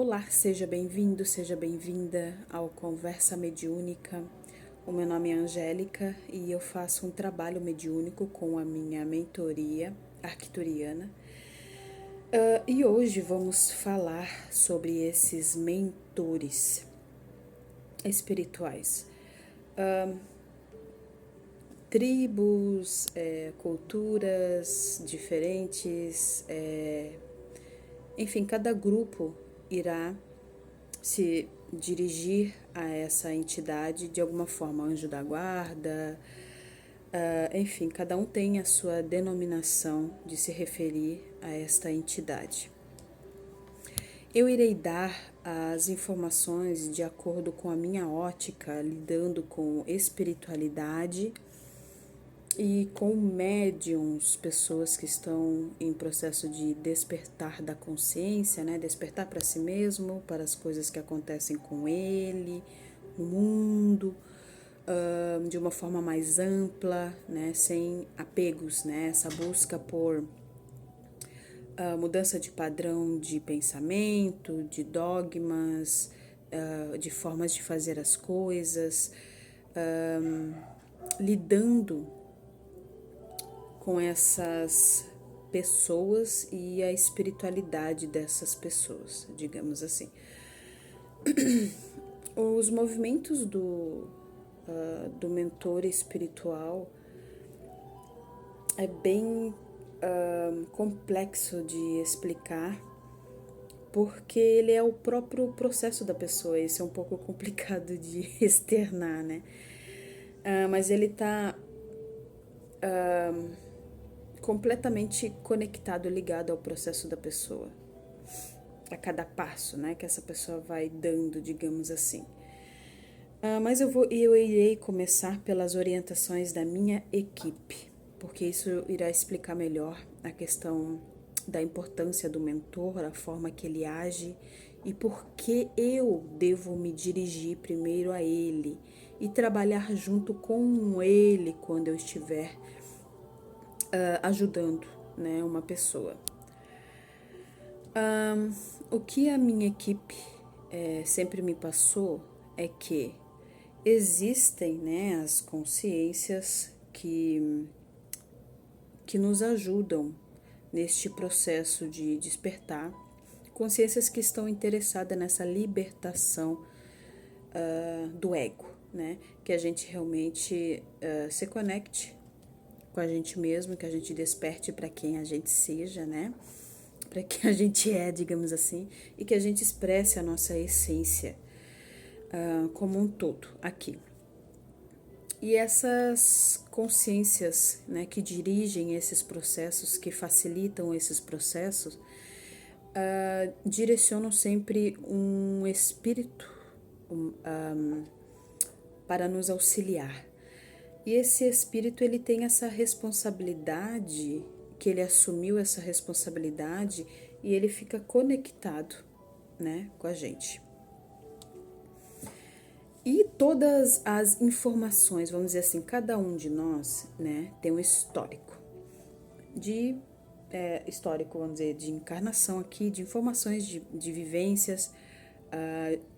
Olá, seja bem-vindo, seja bem-vinda ao Conversa Mediúnica. O meu nome é Angélica e eu faço um trabalho mediúnico com a minha mentoria arcturiana. E hoje vamos falar sobre esses mentores espirituais. Tribos, culturas diferentes, enfim, cada grupo irá se dirigir a essa entidade de alguma forma, anjo da guarda, enfim, cada um tem a sua denominação de se referir a esta entidade. Eu irei dar as informações de acordo com a minha ótica, lidando com espiritualidade e com médiums, pessoas que estão em processo de despertar da consciência, né? Despertar para si mesmo, para as coisas que acontecem com ele, no mundo, de uma forma mais ampla, né? Sem apegos, né? Essa busca por mudança de padrão de pensamento, de dogmas, de formas de fazer as coisas, lidando com essas pessoas e a espiritualidade dessas pessoas, digamos assim. Os movimentos do mentor espiritual é bem complexo de explicar, porque ele é o próprio processo da pessoa. Isso é um pouco complicado de externar, né? Mas ele está completamente conectado, ligado ao processo da pessoa, a cada passo, né, que essa pessoa vai dando, digamos assim. Mas eu irei começar pelas orientações da minha equipe, porque isso irá explicar melhor a questão da importância do mentor, a forma que ele age e por que eu devo me dirigir primeiro a ele e trabalhar junto com ele quando eu estiver ajudando, né, uma pessoa. O que a minha equipe sempre me passou é que existem, né, as consciências que nos ajudam neste processo de despertar, consciências que estão interessadas nessa libertação do ego, né, que a gente realmente se conecte com a gente mesmo, que a gente desperte para quem a gente seja, né? Para quem a gente é, digamos assim, e que a gente expresse a nossa essência como um todo aqui. E essas consciências, né, que dirigem esses processos, que facilitam esses processos, direcionam sempre um espírito para nos auxiliar. E esse espírito, ele tem essa responsabilidade, que ele assumiu essa responsabilidade e ele fica conectado, né, com a gente. E todas as informações, vamos dizer assim, cada um de nós, né, tem um histórico vamos dizer, de encarnação aqui, de informações, de vivências,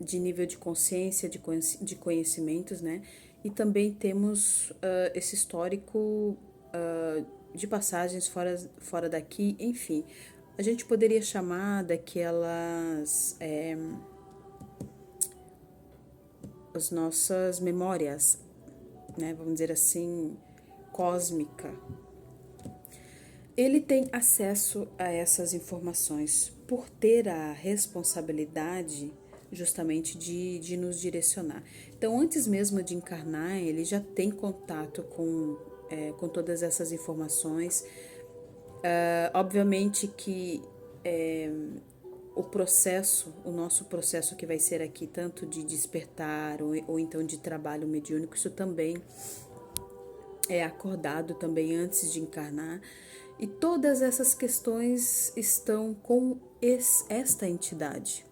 de nível de consciência, de conhecimentos, né? E também temos esse histórico de passagens fora daqui, enfim. A gente poderia chamar daquelas as nossas memórias, né? Vamos dizer assim, cósmica. Ele tem acesso a essas informações por ter a responsabilidade justamente de nos direcionar. Então, antes mesmo de encarnar, ele já tem contato com todas essas informações. Obviamente que o nosso processo que vai ser aqui, tanto de despertar ou então de trabalho mediúnico, isso também é acordado também antes de encarnar. E todas essas questões estão com esta entidade,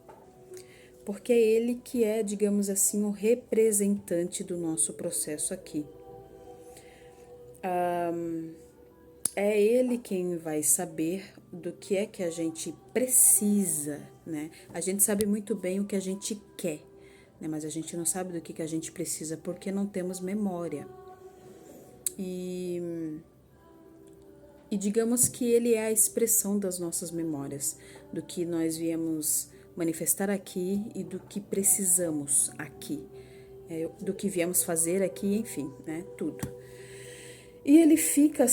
porque é ele que é, digamos assim, o representante do nosso processo aqui. É ele quem vai saber do que é que a gente precisa, né? A gente sabe muito bem o que a gente quer, né? Mas a gente não sabe do que a gente precisa porque não temos memória. E digamos que ele é a expressão das nossas memórias, do que nós viemos manifestar aqui e do que precisamos aqui, do que viemos fazer aqui, enfim, né, tudo. E ele fica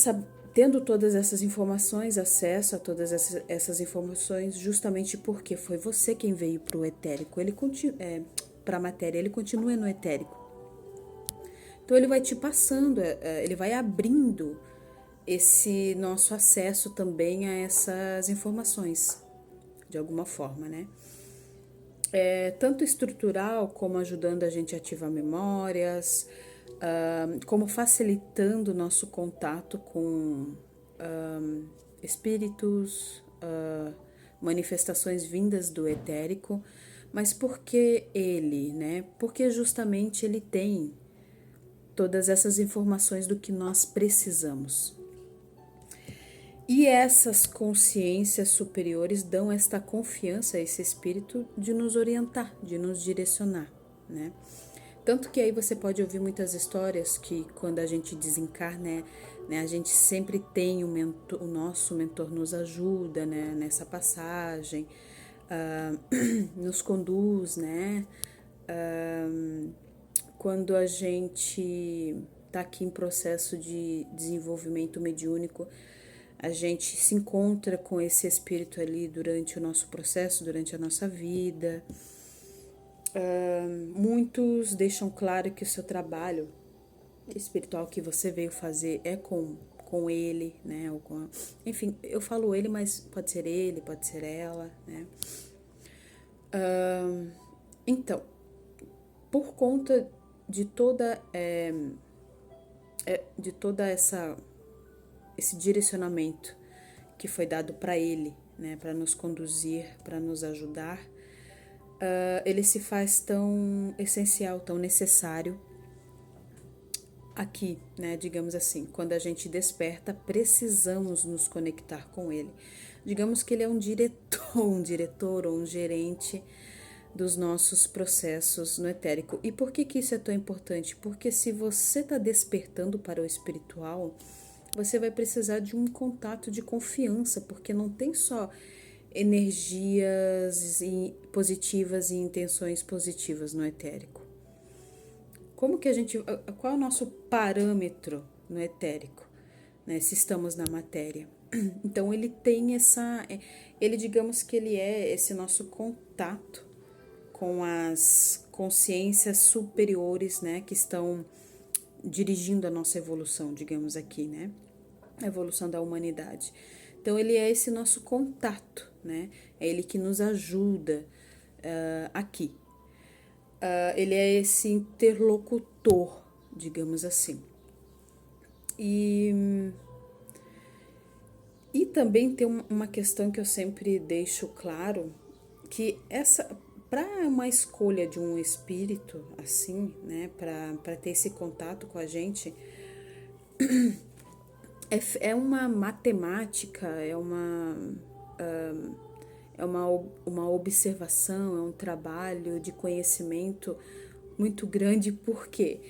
tendo todas essas informações, acesso a todas essas informações, justamente porque foi você quem veio para o etérico, para a matéria, ele continua no etérico. Então ele vai te passando, ele vai abrindo esse nosso acesso também a essas informações, de alguma forma, né? Tanto estrutural, como ajudando a gente a ativar memórias, como facilitando o nosso contato com espíritos, manifestações vindas do etérico, mas porque ele, né? Porque justamente ele tem todas essas informações do que nós precisamos. E essas consciências superiores dão esta confiança a esse espírito de nos orientar, de nos direcionar, né? Tanto que aí você pode ouvir muitas histórias que quando a gente desencarna, né, a gente sempre tem o nosso mentor nos ajuda, né, nessa passagem, nos conduz, né? Quando a gente está aqui em processo de desenvolvimento mediúnico, a gente se encontra com esse espírito ali durante o nosso processo, durante a nossa vida. Muitos deixam claro que o seu trabalho espiritual que você veio fazer é com ele, né? Ou enfim, eu falo ele, mas pode ser ele, pode ser ela, né? Então, por conta de de toda esse direcionamento que foi dado para ele, né, para nos conduzir, para nos ajudar, ele se faz tão essencial, tão necessário aqui, né, digamos assim, quando a gente desperta, precisamos nos conectar com ele. Digamos que ele é um diretor ou um gerente dos nossos processos no etérico. E por que isso é tão importante? Porque se você está despertando para o espiritual, você vai precisar de um contato de confiança, porque não tem só energias positivas e intenções positivas no etérico. Como que qual é o nosso parâmetro no etérico, né, se estamos na matéria? Então ele tem ele digamos que ele é esse nosso contato com as consciências superiores, né, que estão dirigindo a nossa evolução, digamos aqui, né, a evolução da humanidade. Então ele é esse nosso contato, né, é ele que nos ajuda aqui. Ele é esse interlocutor, digamos assim. E também tem uma questão que eu sempre deixo claro, que para uma escolha de um espírito assim, né, para ter esse contato com a gente, é uma matemática, uma observação, é um trabalho de conhecimento muito grande, porque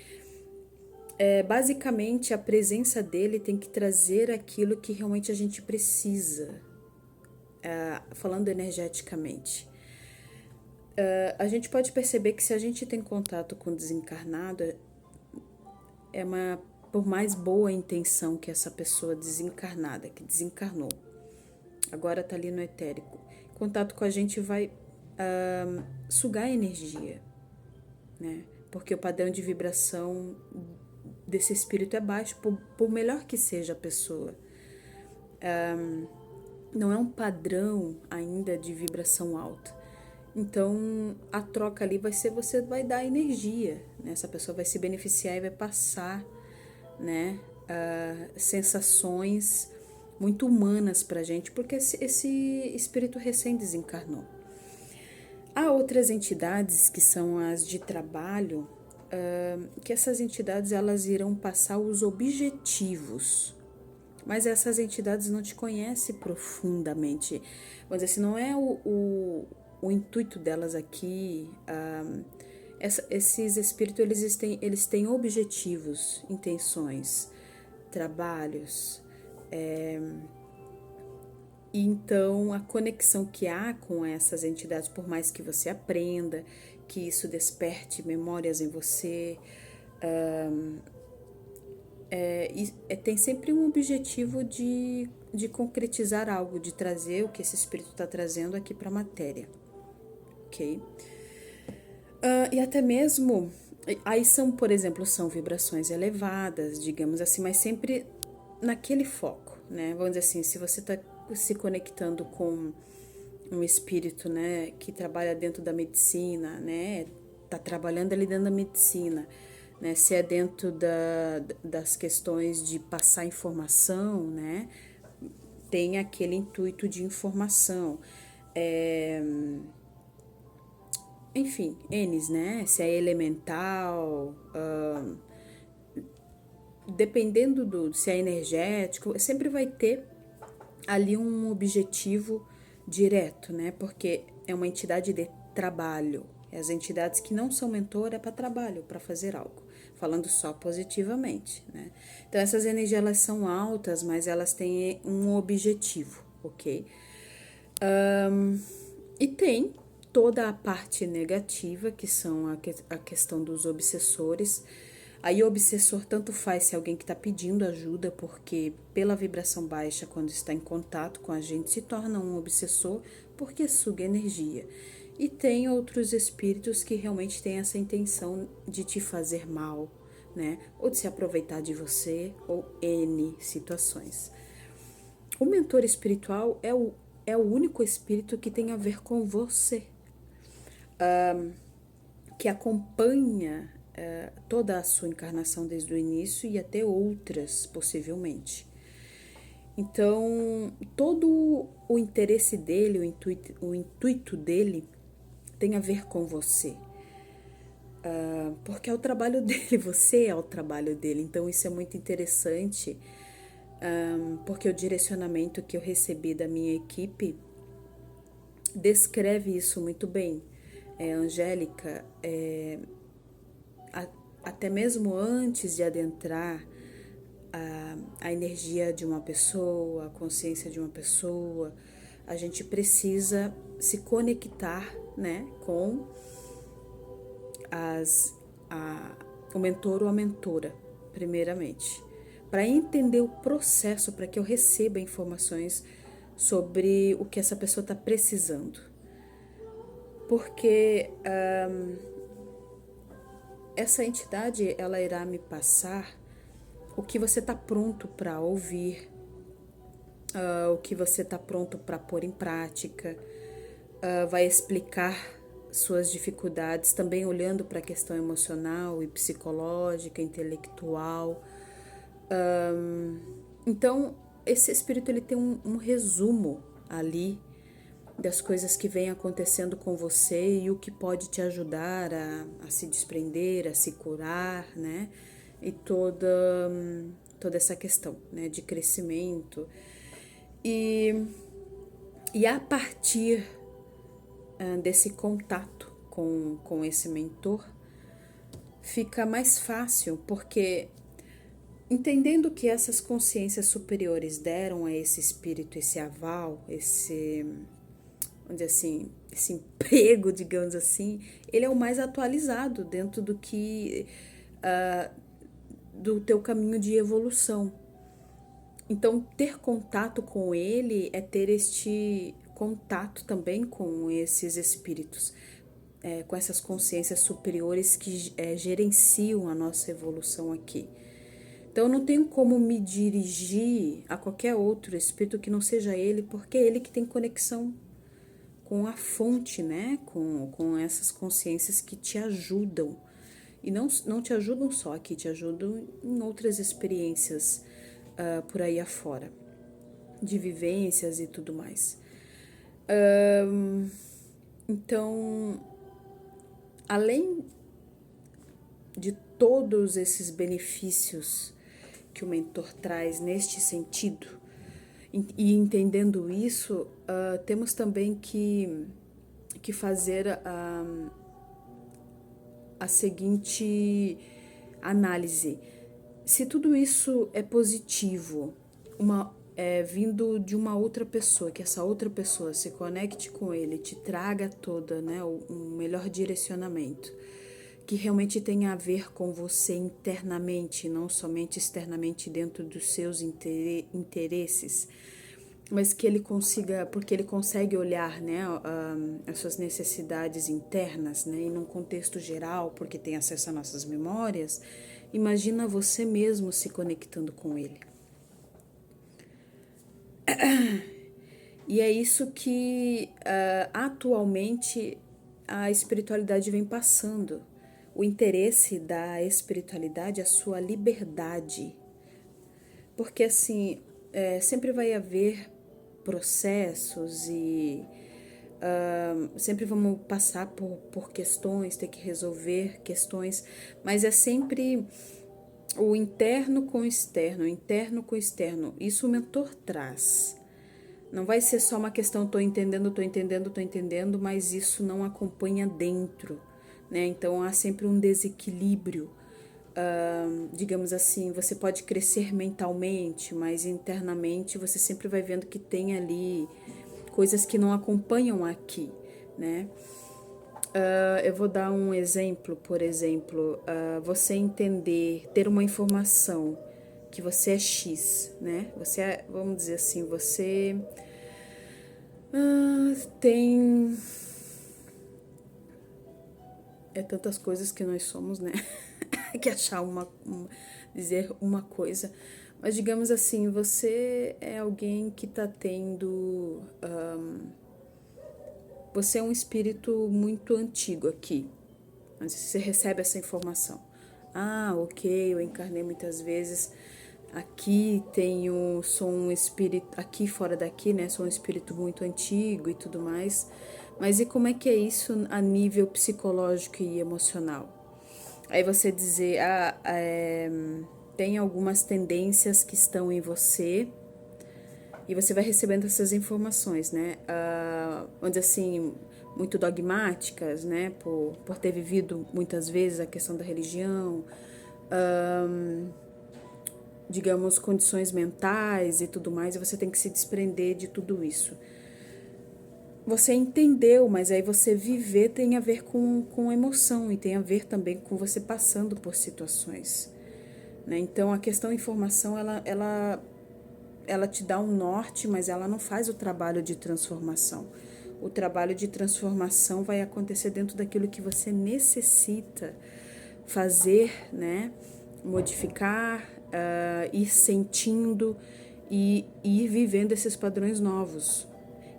basicamente a presença dele tem que trazer aquilo que realmente a gente precisa, falando energeticamente. A gente pode perceber que se a gente tem contato com o desencarnado, por mais boa intenção que essa pessoa desencarnada, que desencarnou, agora está ali no etérico, contato com a gente vai sugar energia, né? Porque o padrão de vibração desse espírito é baixo, por melhor que seja a pessoa. Não é um padrão ainda de vibração alta. Então, a troca ali vai ser, você vai dar energia, né? Essa pessoa vai se beneficiar e vai passar, né, sensações muito humanas pra gente, porque esse espírito recém desencarnou. Há outras entidades que são as de trabalho, que essas entidades elas irão passar os objetivos, mas essas entidades não te conhecem profundamente. Vamos dizer assim, não é o intuito delas aqui, esses espíritos eles têm objetivos, intenções, trabalhos, e então a conexão que há com essas entidades, por mais que você aprenda, que isso desperte memórias em você, tem sempre um objetivo de concretizar algo, de trazer o que esse espírito está trazendo aqui para a matéria, ok? E até mesmo, aí são, por exemplo, são vibrações elevadas, digamos assim, mas sempre naquele foco, né? Vamos dizer assim, se você está se conectando com um espírito, né, que trabalha dentro da medicina, né, tá trabalhando ali dentro da medicina, né, se é dentro das questões de passar informação, né, tem aquele intuito de informação, enfim, N's, né, se é elemental, dependendo se é energético, sempre vai ter ali um objetivo direto, né? Porque é uma entidade de trabalho. As entidades que não são mentor é para trabalho, para fazer algo, falando só positivamente, né? Então essas energias elas são altas, mas elas têm um objetivo, ok? E tem toda a parte negativa, que são a questão dos obsessores. Aí o obsessor tanto faz se alguém que está pedindo ajuda, porque pela vibração baixa, quando está em contato com a gente, se torna um obsessor, porque suga energia. E tem outros espíritos que realmente têm essa intenção de te fazer mal, né? Ou de se aproveitar de você, ou N situações. O mentor espiritual é o único espírito que tem a ver com você, que acompanha toda a sua encarnação desde o início e até outras, possivelmente. Então, todo o interesse dele, o intuito dele tem a ver com você. Porque é o trabalho dele, você é o trabalho dele. Então, isso é muito interessante, porque o direcionamento que eu recebi da minha equipe descreve isso muito bem. Angélica, até mesmo antes de adentrar a energia de uma pessoa, a consciência de uma pessoa, a gente precisa se conectar, né, com o mentor ou a mentora, primeiramente, para entender o processo, para que eu receba informações sobre o que essa pessoa está precisando. Porque essa entidade, ela irá me passar o que você está pronto para ouvir, o que você está pronto para pôr em prática, vai explicar suas dificuldades, também olhando para a questão emocional e psicológica, intelectual. Então, esse espírito ele tem um resumo ali das coisas que vêm acontecendo com você e o que pode te ajudar a se desprender, a se curar, né? E toda essa questão, né, de crescimento. E a partir desse contato com esse mentor, fica mais fácil, porque entendendo que essas consciências superiores deram a esse espírito esse aval, vamos dizer assim, esse emprego, digamos assim, ele é o mais atualizado dentro do teu caminho de evolução. Então, ter contato com ele é ter este contato também com esses espíritos, com essas consciências superiores que gerenciam a nossa evolução aqui. Então, eu não tenho como me dirigir a qualquer outro espírito que não seja ele, porque é ele que tem conexão com a fonte, né? Com essas consciências que te ajudam. E não te ajudam só aqui, te ajudam em outras experiências por aí afora, de vivências e tudo mais. Então, além de todos esses benefícios que o mentor traz neste sentido, e entendendo isso, temos também que que fazer a seguinte análise. Se tudo isso é positivo, vindo de uma outra pessoa, que essa outra pessoa se conecte com ele, te traga toda, né, um melhor direcionamento, que realmente tenha a ver com você internamente, não somente externamente dentro dos seus interesses, mas que ele consiga, porque ele consegue olhar, né, as suas necessidades internas, né, e num contexto geral, porque tem acesso às nossas memórias. Imagina você mesmo se conectando com ele. E é isso que atualmente a espiritualidade vem passando. O interesse da espiritualidade é a sua liberdade. Porque assim, sempre vai haver processos e sempre vamos passar por questões, ter que resolver questões, mas é sempre o interno com o externo, o interno com o externo. Isso o mentor traz. Não vai ser só uma questão, tô entendendo, mas isso não acompanha dentro, né? Então há sempre um desequilíbrio. Digamos assim, você pode crescer mentalmente, mas internamente você sempre vai vendo que tem ali coisas que não acompanham aqui, né? Eu vou dar um exemplo, por exemplo, você entender, ter uma informação que você é X, né? Você é, vamos dizer assim, você tem tantas coisas que nós somos, né? Que achar dizer uma coisa. Mas digamos assim, você é alguém que tá tendo. Você é um espírito muito antigo aqui. Mas você recebe essa informação. Ah, ok, eu encarnei muitas vezes. Aqui sou um espírito, aqui fora daqui, né? Sou um espírito muito antigo e tudo mais. Mas e como é que é isso a nível psicológico e emocional? Aí você dizer, tem algumas tendências que estão em você e você vai recebendo essas informações, né? Vamos dizer assim, muito dogmáticas, né? Por ter vivido muitas vezes a questão da religião, digamos, condições mentais e tudo mais, e você tem que se desprender de tudo isso. Você entendeu, mas aí você viver tem a ver com emoção e tem a ver também com você passando por situações, né? Então a questão informação, ela te dá um norte, mas ela não faz o trabalho de transformação. O trabalho de transformação vai acontecer dentro daquilo que você necessita fazer, né? Modificar, ir sentindo e ir vivendo esses padrões novos.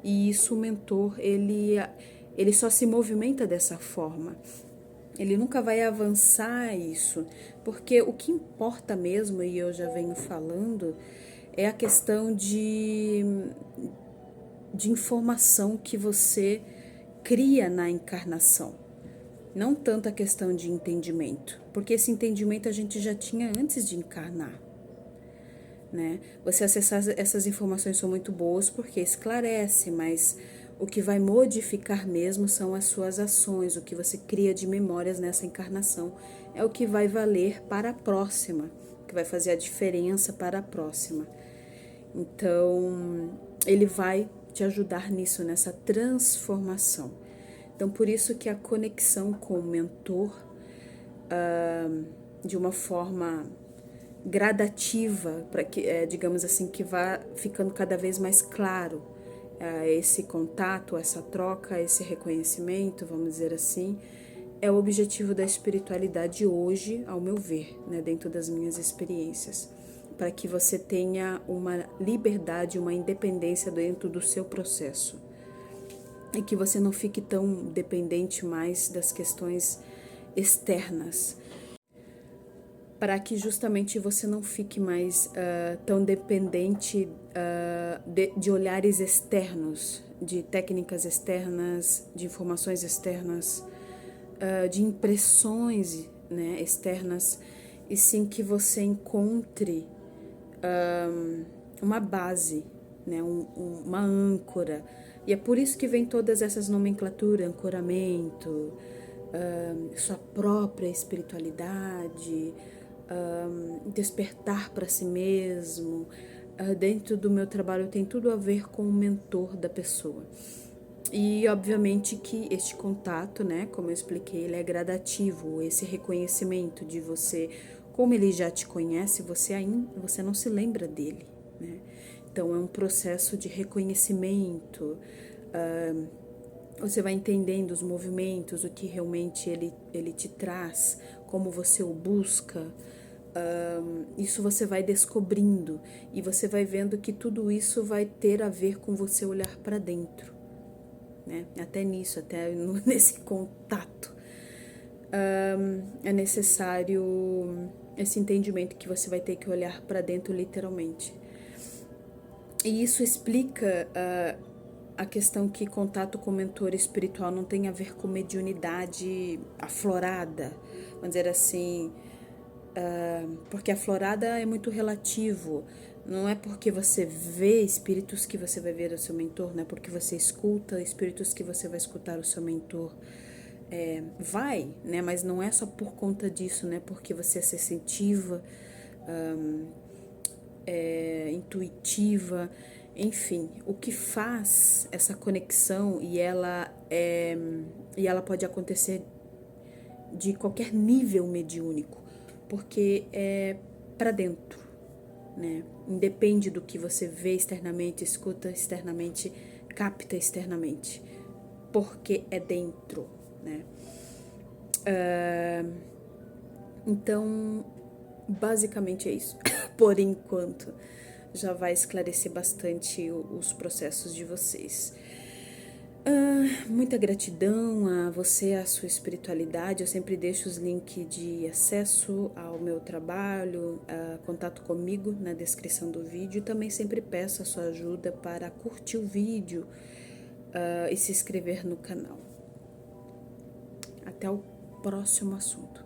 E isso o mentor, ele só se movimenta dessa forma. Ele nunca vai avançar isso, porque o que importa mesmo, e eu já venho falando, é a questão de informação que você cria na encarnação. Não tanto a questão de entendimento, porque esse entendimento a gente já tinha antes de encarnar, né? Você acessar essas informações são muito boas porque esclarece, mas o que vai modificar mesmo são as suas ações, o que você cria de memórias nessa encarnação é o que vai valer para a próxima, que vai fazer a diferença para a próxima. Então, ele vai te ajudar nisso, nessa transformação. Então, por isso que a conexão com o mentor, de uma forma gradativa, para que, digamos assim, que vá ficando cada vez mais claro esse contato, essa troca, esse reconhecimento, vamos dizer assim, é o objetivo da espiritualidade hoje, ao meu ver, né, dentro das minhas experiências, para que você tenha uma liberdade, uma independência dentro do seu processo e que você não fique tão dependente mais das questões externas, para que justamente você não fique mais tão dependente de olhares externos, de técnicas externas, de informações externas, de impressões, né, externas, e sim que você encontre uma base, né, uma âncora E é por isso que vem todas essas nomenclaturas, ancoramento, sua própria espiritualidade, despertar para si mesmo. Dentro do meu trabalho tem tudo a ver com o mentor da pessoa. E obviamente que este contato, né, como eu expliquei, ele é gradativo, esse reconhecimento de você, como ele já te conhece, você não se lembra dele, né? Então é um processo de reconhecimento, você vai entendendo os movimentos, o que realmente ele te traz, como você o busca. Isso você vai descobrindo e você vai vendo que tudo isso vai ter a ver com você olhar para dentro, né? Até nisso, nesse contato, é necessário esse entendimento que você vai ter que olhar para dentro literalmente. E isso explica a questão que contato com o mentor espiritual não tem a ver com mediunidade aflorada, vamos dizer assim, porque aflorada é muito relativo. Não é porque você vê espíritos que você vai ver o seu mentor, não é porque você escuta espíritos que você vai escutar o seu mentor. Vai, né? Mas não é só por conta disso, né? Porque você é sensitiva, intuitiva, enfim, o que faz essa conexão e ela pode acontecer de qualquer nível mediúnico, porque é para dentro, né? Independe do que você vê externamente, escuta externamente, capta externamente, porque é dentro, né? Então, basicamente é isso. Por enquanto, já vai esclarecer bastante os processos de vocês. Muita gratidão a você, a sua espiritualidade. Eu sempre deixo os links de acesso ao meu trabalho, contato comigo na descrição do vídeo. E também sempre peço a sua ajuda para curtir o vídeo e se inscrever no canal. Até o próximo assunto.